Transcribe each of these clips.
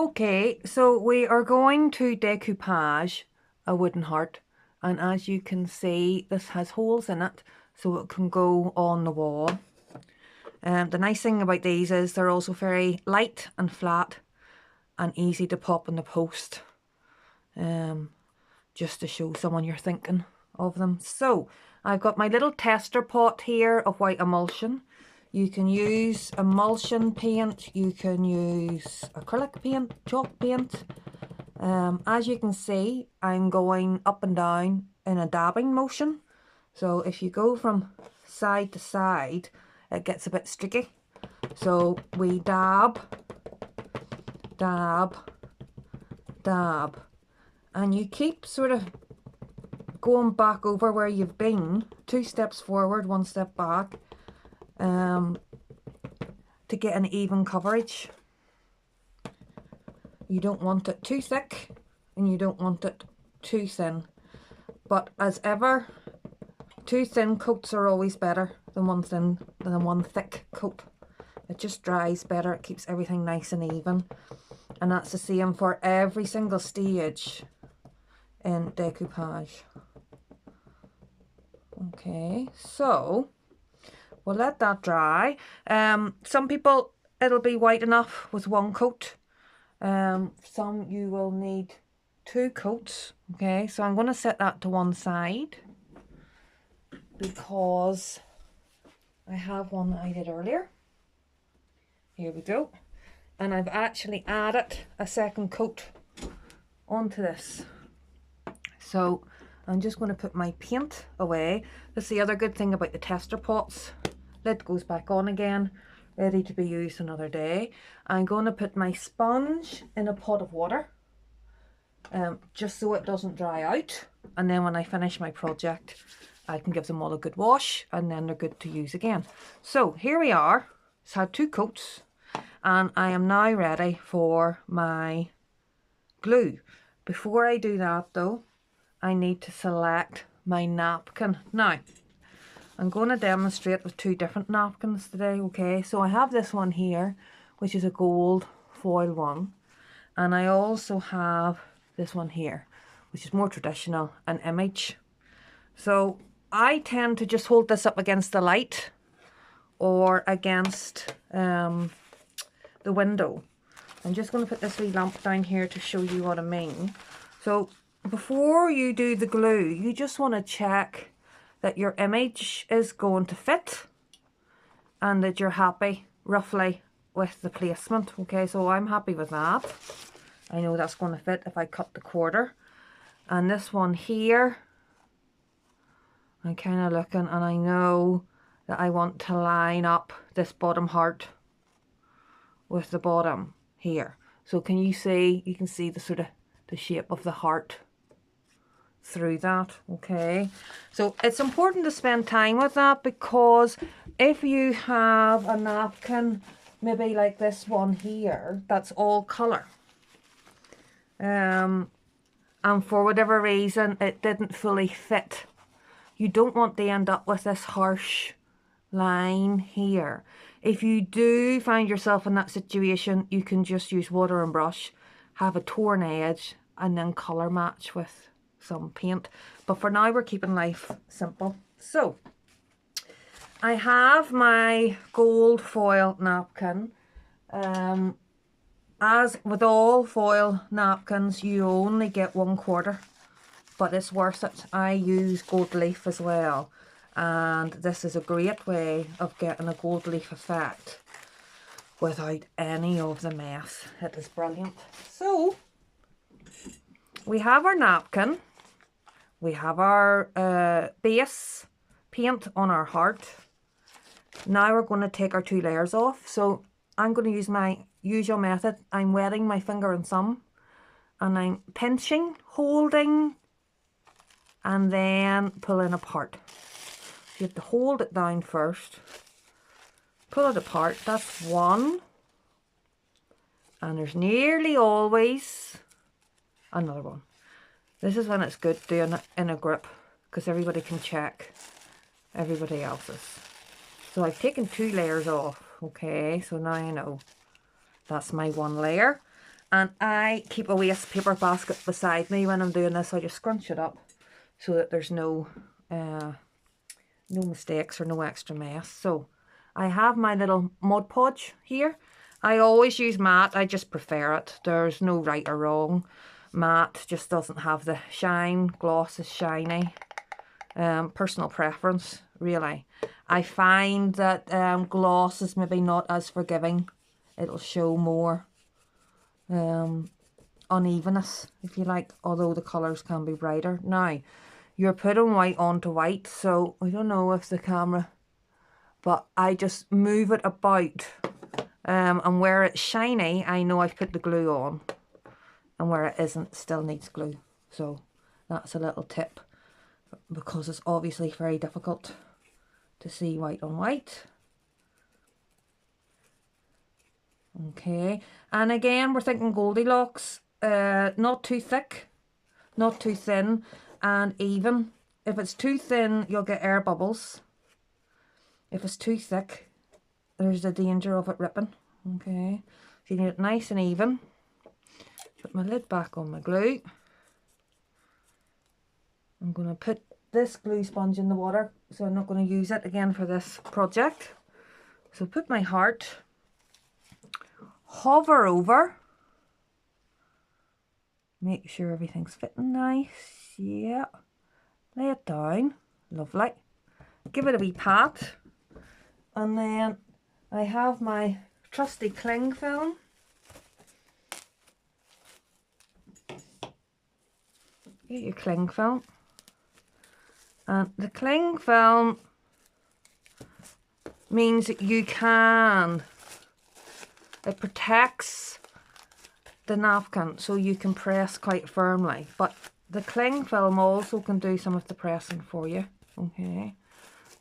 Okay, so we are going to decoupage a wooden heart, and as you can see, this has holes in it so it can go on the wall. The nice thing about these is they're also very light and flat and easy to pop in the post, just to show someone you're thinking of them. So I've got my little tester pot here of white emulsion. You can use emulsion paint, you can use acrylic paint, chalk paint. As you can see, I'm going up and down in a dabbing motion. So if you go from side to side, it gets a bit streaky. So we dab, dab, dab. And you keep sort of going back over where you've been, 2 steps forward, 1 step back, to get an even coverage. You don't want it too thick and you don't want it too thin. But as ever, 2 thin coats are always better than one thick coat. It just dries better, it keeps everything nice and even. And that's the same for every single stage in decoupage. Okay, so we'll let that dry. Some people, it'll be white enough with 1 coat. Some you will need 2 coats. Okay, so I'm going to set that to one side because I have one that I did earlier. Here we go. And I've actually added a 2nd coat onto this. So I'm just going to put my paint away. That's the other good thing about the tester pots. Lid goes back on again, ready to be used another day. I'm going to put my sponge in a pot of water, just so it doesn't dry out. And then when I finish my project, I can give them all a good wash and then they're good to use again. So here we are. It's had 2 coats and I am now ready for my glue. Before I do that though, I need to select my napkin. Now, I'm going to demonstrate with 2 different napkins today, okay? So I have this one here, which is a gold foil one. And I also have this one here, which is more traditional, an image. So I tend to just hold this up against the light or against the window. I'm just going to put this wee lamp down here to show you what I mean. So before you do the glue, you just want to check that your image is going to fit and that you're happy roughly with the placement. Okay, so I'm happy with that. I know that's going to fit if I cut the quarter. And this one here, I'm kind of looking and I know that I want to line up this bottom heart with the bottom here. So can you see, you can see the sort of the shape of the heart through that. Okay, so it's important to spend time with that, because if you have a napkin maybe like this one here that's all colour, and for whatever reason it didn't fully fit, you don't want to end up with this harsh line here. If you do find yourself in that situation, you can just use water and brush, have a torn edge and then colour match with some paint. But for now we're keeping life simple. So I have my gold foil napkin. As with all foil napkins, you only get 1/4, but it's worth it. I use gold leaf as well, and this is a great way of getting a gold leaf effect without any of the mess. It is brilliant. So we have our napkin, we have our base paint on our heart. Now we're going to take our 2 layers off. So I'm going to use my usual method. I'm wetting my finger and thumb and I'm pinching, holding and then pulling apart. So you have to hold it down first, pull it apart. That's 1, and there's nearly always another one. This is when it's good doing it in a group, because everybody can check everybody else's. So I've taken 2 layers off. Okay, so now I know that's my 1 layer. And I keep a waste paper basket beside me when I'm doing this. I just scrunch it up so that there's no mistakes or no extra mess. So I have my little Mod Podge here. I always use matte. I just prefer it. There's no right or wrong. Matte just doesn't have the shine. Gloss is shiny. Personal preference, really. I find that gloss is maybe not as forgiving. It'll show more unevenness, if you like, although the colours can be brighter. Now, you're putting white onto white, so I don't know if the camera, but I just move it about, and where it's shiny, I know I've put the glue on, and where it isn't, still needs glue. So that's a little tip, because it's obviously very difficult to see white on white. Okay, and again, we're thinking Goldilocks, not too thick, not too thin, and even. If it's too thin, you'll get air bubbles. If it's too thick, there's the danger of it ripping. Okay, so you need it nice and even. Put my lid back on my glue. I'm going to put this glue sponge in the water, so I'm not going to use it again for this project. So put my heart, hover over, make sure everything's fitting nice. Yeah, lay it down, lovely. Give it a wee pat, and then I have my trusty cling film. Get your cling film, and the cling film means that you can, it protects the napkin so you can press quite firmly, but the cling film also can do some of the pressing for you. Okay,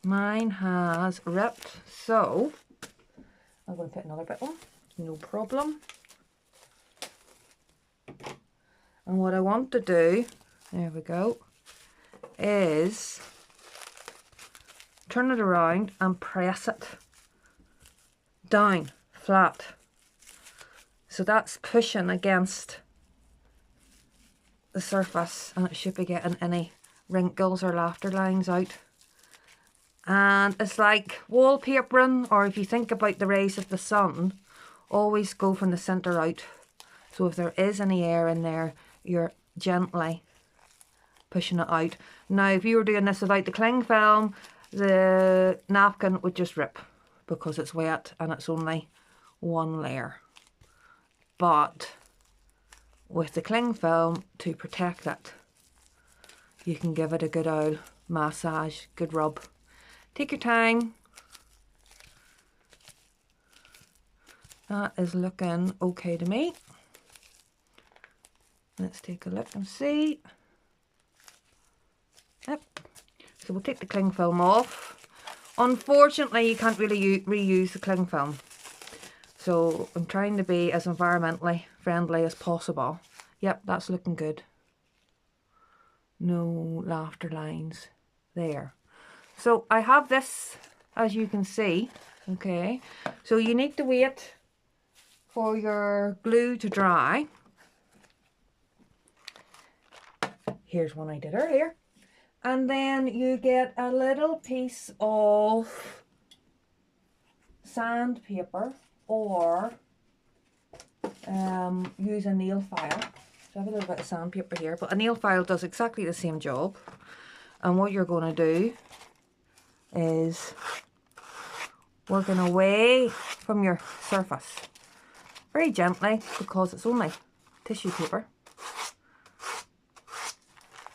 mine has ripped, so I'm going to put another bit on, no problem. And what I want to do, there we go, is turn it around and press it down flat. So that's pushing against the surface, and it should be getting any wrinkles or laughter lines out. And it's like wallpapering, or if you think about the rays of the sun, always go from the centre out. So if there is any air in there, you're gently pushing it out. Now, if you were doing this without the cling film, the napkin would just rip because it's wet and it's only one layer. But with the cling film, to protect it, you can give it a good old massage, good rub. Take your time. That is looking okay to me. Let's take a look and see. Yep. So we'll take the cling film off. Unfortunately, you can't really reuse the cling film. So I'm trying to be as environmentally friendly as possible. Yep, that's looking good. No laughter lines there. So I have this, as you can see. Okay, so you need to wait for your glue to dry. Here's one I did earlier. And then you get a little piece of sandpaper, or use a nail file. So I have a little bit of sandpaper here, but a nail file does exactly the same job. And what you're going to do is working away from your surface very gently, because it's only tissue paper.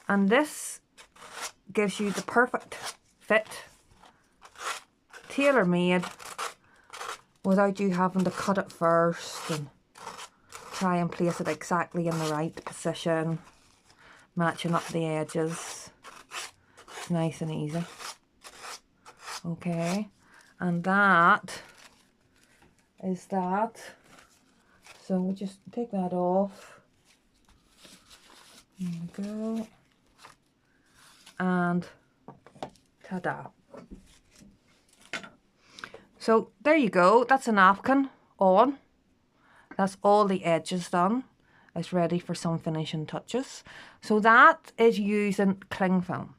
And this gives you the perfect fit, tailor-made, without you having to cut it first and try and place it exactly in the right position, matching up the edges. It's nice and easy. Okay, and that is that. So we'll just take that off. There we go. And ta-da. So there you go, that's a napkin on. That's all the edges done. It's ready for some finishing touches. So that is using cling film.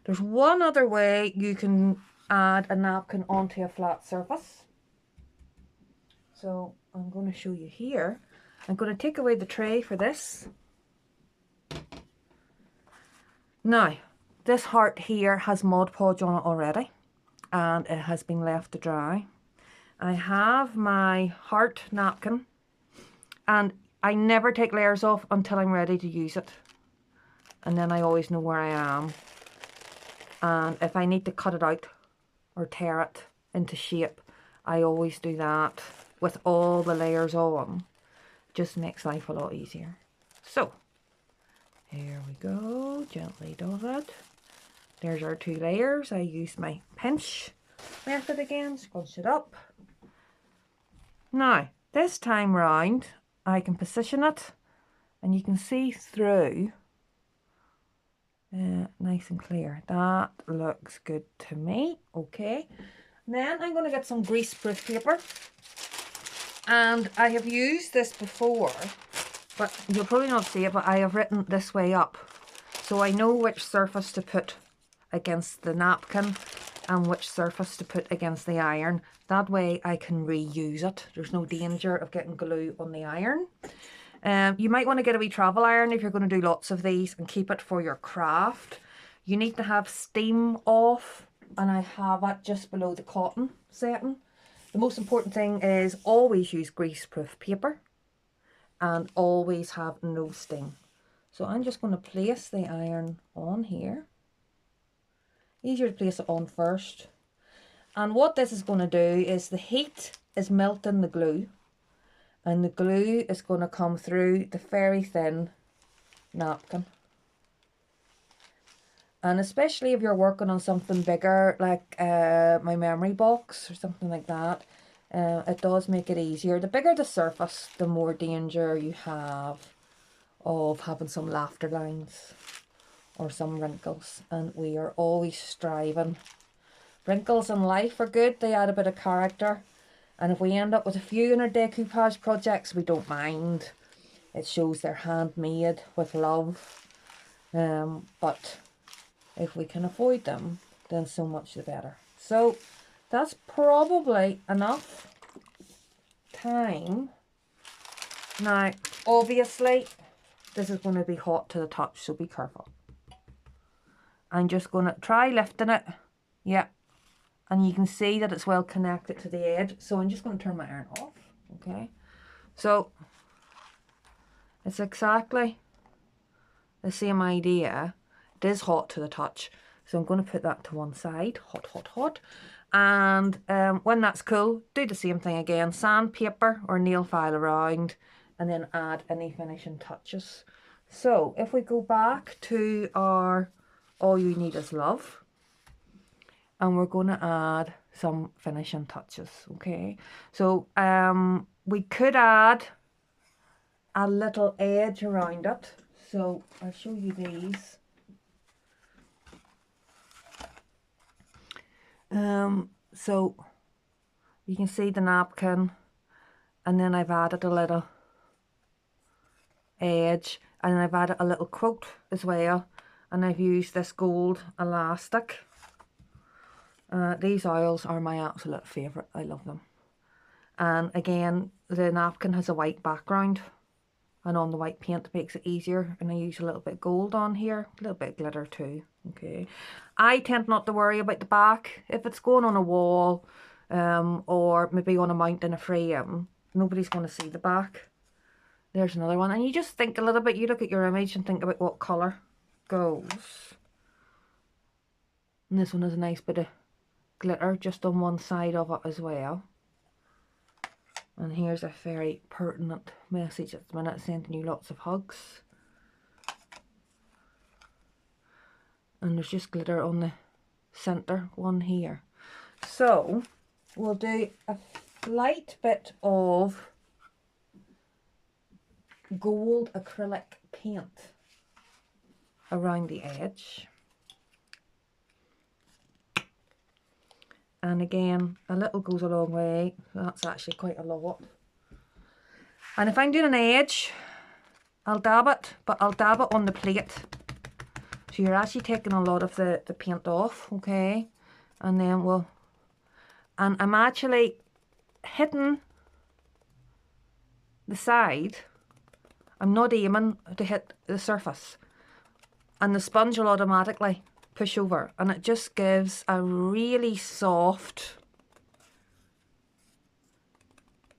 There's one other way you can add a napkin onto a flat surface. So I'm going to show you here. I'm going to take away the tray for this. Now, this heart here has Mod Podge on it already, and it has been left to dry. I have my heart napkin, and I never take layers off until I'm ready to use it. And then I always know where I am. And if I need to cut it out or tear it into shape, I always do that with all the layers on. Just makes life a lot easier. So, here we go, gently does it. There's our 2 layers. I used my pinch method again, scrunch it up. Now, this time round, I can position it and you can see through nice and clear. That looks good to me. Okay. Then I'm going to get some greaseproof paper. And I have used this before, but you'll probably not see it, but I have written this way up. So I know which surface to put against the napkin and which surface to put against the iron. That way I can reuse it. There's no danger of getting glue on the iron. You might want to get a wee travel iron if you're going to do lots of these and keep it for your craft. You need to have steam off, and I have it just below the cotton setting. The most important thing is always use greaseproof paper and always have no steam. So I'm just going to place the iron on here. Easier to place it on first. And what this is going to do is the heat is melting the glue, and the glue is going to come through the very thin napkin. And especially if you're working on something bigger, like my memory box or something like that, it does make it easier. The bigger the surface, the more danger you have of having some laughter lines or some wrinkles. And we are always striving. Wrinkles in life are good. They add a bit of character. And if we end up with a few in our decoupage projects, we don't mind. It shows they're handmade with love. But if we can avoid them, then so much the better. So that's probably enough time. Now, obviously, this is going to be hot to the touch, so be careful. I'm just going to try lifting it. Yeah. And you can see that it's well connected to the edge. So I'm just going to turn my iron off. Okay. So it's exactly the same idea. It is hot to the touch. So I'm going to put that to one side. Hot, hot, hot. And when that's cool, do the same thing again. Sandpaper or nail file around. And then add any finishing touches. So if we go back to our All You Need Is Love. And we're going to add some finishing touches. Okay. So we could add a little edge around it. So I'll show you these. So you can see the napkin, and then I've added a little edge, and I've added a little quote as well, and I've used this gold elastic. These oils are my absolute favourite. I love them. And again, the napkin has a white background, and on the white paint makes it easier. And I use a little bit of gold on here, a little bit of glitter too. Okay, I tend not to worry about the back. If it's going on a wall or maybe on a mount in a frame, nobody's going to see the back. There's another one, and you just think a little bit. You look at your image and think about what colour goes. And this one has a nice bit of glitter just on one side of it as well. And here's a very pertinent message at the minute, sending you lots of hugs. And there's just glitter on the centre one here. So we'll do a slight bit of gold acrylic paint around the edge. And again, a little goes a long way. That's actually quite a lot. And if I'm doing an edge, I'll dab it, but I'll dab it on the plate. So you're actually taking a lot of the paint off, okay? And then and I'm actually hitting the side. I'm not aiming to hit the surface. And the sponge will automatically push over. And it just gives a really soft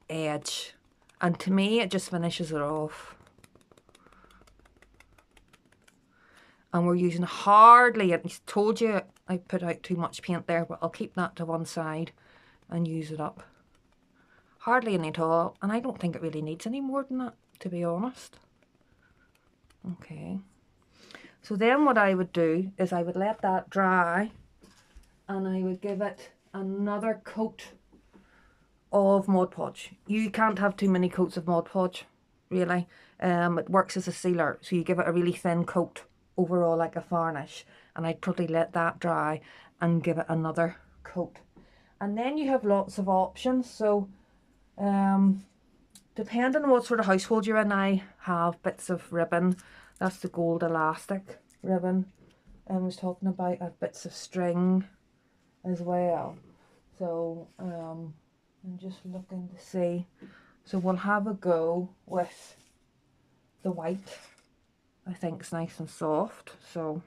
edge. And to me, it just finishes it off. And we're using hardly, I told you I put out too much paint there, but I'll keep that to one side and use it up. Hardly any at all, and I don't think it really needs any more than that, to be honest. Okay. So then what I would do is I would let that dry and I would give it another coat of Mod Podge. You can't have too many coats of Mod Podge, really. It works as a sealer, so you give it a really thin coat overall, like a varnish, and I'd probably let that dry and give it another coat. And then you have lots of options. So depending on what sort of household you're in, I have bits of ribbon. That's the gold elastic ribbon I was talking about. I have bits of string as well. So I'm just looking to see. So we'll have a go with the white. I think it's nice and soft. So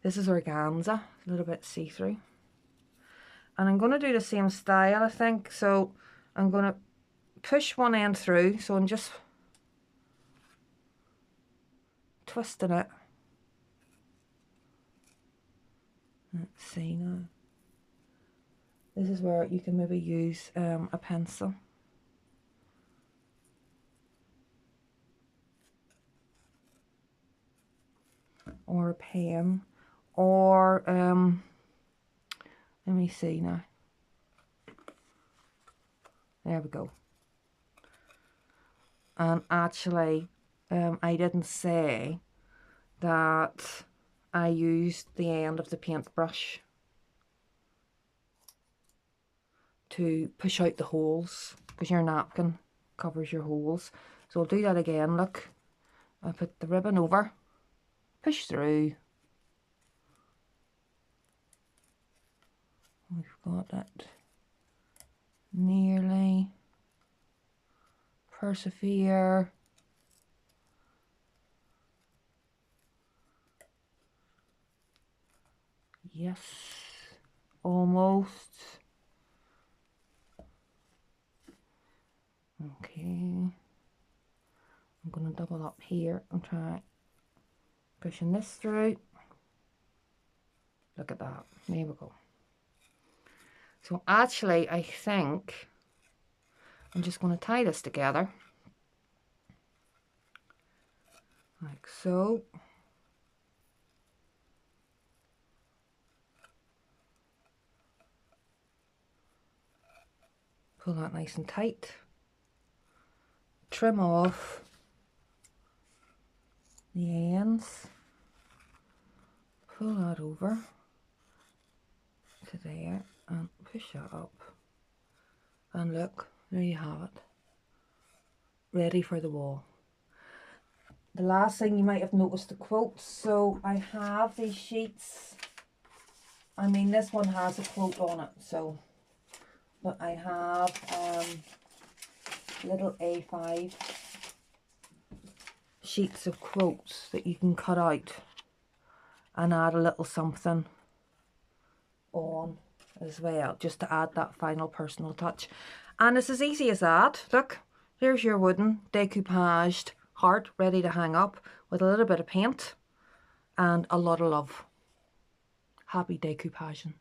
this is organza, a little bit see-through. And I'm going to do the same style, I think. So I'm going to push one end through. So I'm just twisting it. Let's see now. This is where you can maybe use a pencil. Or a pen. Or, let me see now. There we go. And actually, I didn't say that I used the end of the paintbrush to push out the holes, because your napkin covers your holes. So I'll do that again. Look, I put the ribbon over, push through. We've got it nearly. Persevere. Yes, almost. Okay, I'm going to double up here and try pushing this through. Look at that, there we go. So actually I think I'm just going to tie this together like so. Pull that nice and tight. Trim off the ends. Pull that over to there and push that up. And look, there you have it. Ready for the wall. The last thing you might have noticed, the quotes. So I have these sheets. I mean, this one has a quote on it, so, but I have little A5 sheets of quotes that you can cut out and add a little something on as well, just to add that final personal touch. And it's as easy as that. Look, here's your wooden decoupaged heart ready to hang up with a little bit of paint and a lot of love. Happy decoupaging.